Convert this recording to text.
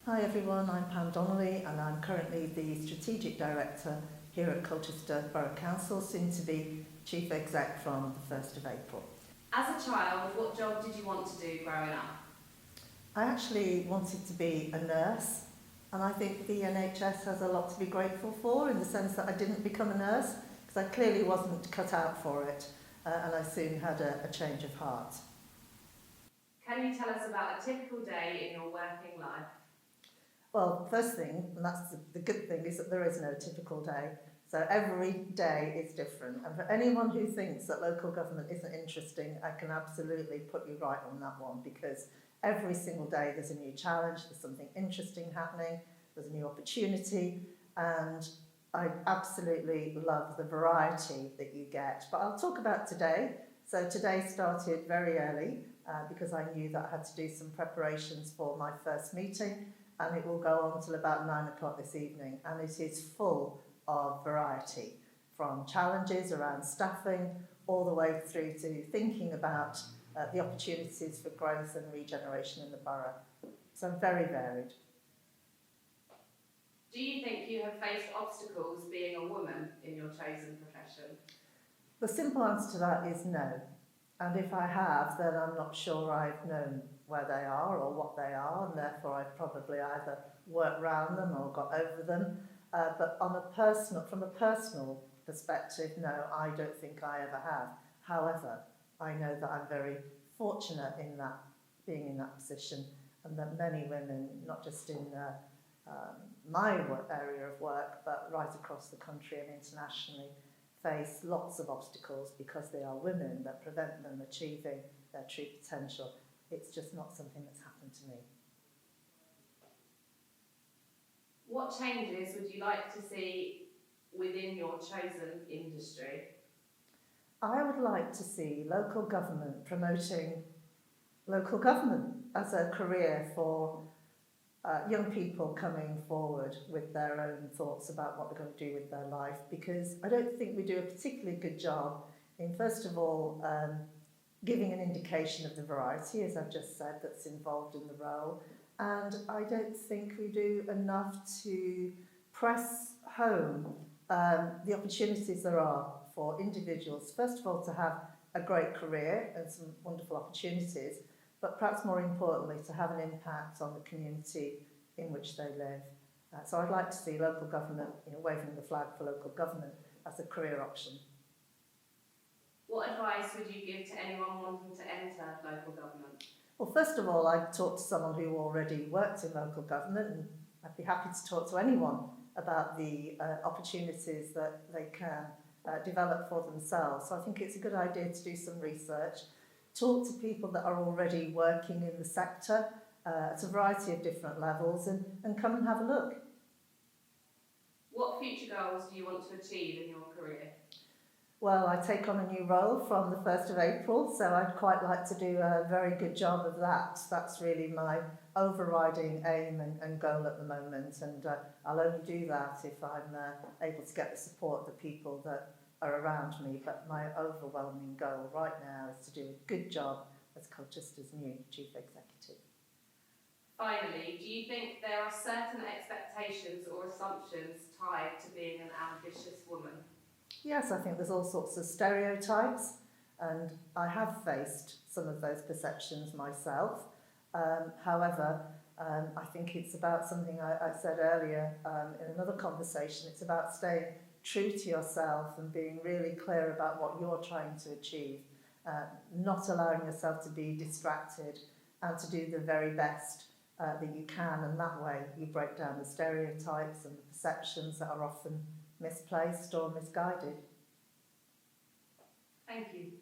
Hi everyone, I'm Pam Donnelly and I'm currently the Strategic Director here at Colchester Borough Council, soon to be Chief Exec from the 1st of April. As a child, what job did you want to do growing up? I actually wanted to be a nurse, and I think the NHS has a lot to be grateful for, in the sense that I didn't become a nurse because I clearly wasn't cut out for it, and I soon had a change of heart. Can you tell us about a typical day in your working life? Well, first thing, and that's the good thing, is that there is no typical day. So every day is different. And for anyone who thinks that local government isn't interesting, I can absolutely put you right on that one, because every single day there's a new challenge, there's something interesting happening, there's a new opportunity, and I absolutely love the variety that you get. But I'll talk about today. So today started very early because I knew that I had to do some preparations for my first meeting, and it will go on till about 9 o'clock this evening, and it is full of variety, from challenges around staffing all the way through to thinking about the opportunities for growth and regeneration in the borough. So very varied. Do you think you have faced obstacles being a woman in your chosen profession? The simple answer to that is no. And if I have, then I'm not sure I've known where they are or what they are, and therefore I've probably either worked around them or got over them. But from a personal perspective, no, I don't think I ever have. However, I know that I'm very fortunate in that, being in that position, and that many women, not just in my area of work, but right across the country and internationally, face lots of obstacles because they are women that prevent them achieving their true potential. It's just not something that's happened to me. What changes would you like to see within your chosen industry? I would like to see local government promoting local government as a career for young people coming forward with their own thoughts about what they're going to do with their life, because I don't think we do a particularly good job in, first of all, giving an indication of the variety, as I've just said, that's involved in the role. And I don't think we do enough to press home the opportunities there are for individuals, first of all, to have a great career and some wonderful opportunities, but perhaps more importantly, to have an impact on the community in which they live. So I'd like to see local government, waving the flag for local government as a career option. What advice would you give to anyone wanting to enter local government? Well, first of all, I'd talk to someone who already worked in local government, and I'd be happy to talk to anyone about the opportunities that they can develop for themselves. So I think it's a good idea to do some research, talk to people that are already working in the sector at a variety of different levels, and come and have a look. What future goals do you want to achieve in your career? Well, I take on a new role from the 1st of April, so I'd quite like to do a very good job of that. That's really my overriding aim and goal at the moment, and I'll only do that if I'm able to get the support of the people that are around me. But my overwhelming goal right now is to do a good job as Colchester's new Chief Executive. Finally, do you think there are certain expectations or assumptions tied to being an ambitious woman? Yes, I think there's all sorts of stereotypes, and I have faced some of those perceptions myself. However, I think it's about something I said earlier in another conversation. It's about staying true to yourself and being really clear about what you're trying to achieve, not allowing yourself to be distracted, and to do the very best that you can, and that way you break down the stereotypes and the perceptions that are often misplaced or misguided. Thank you.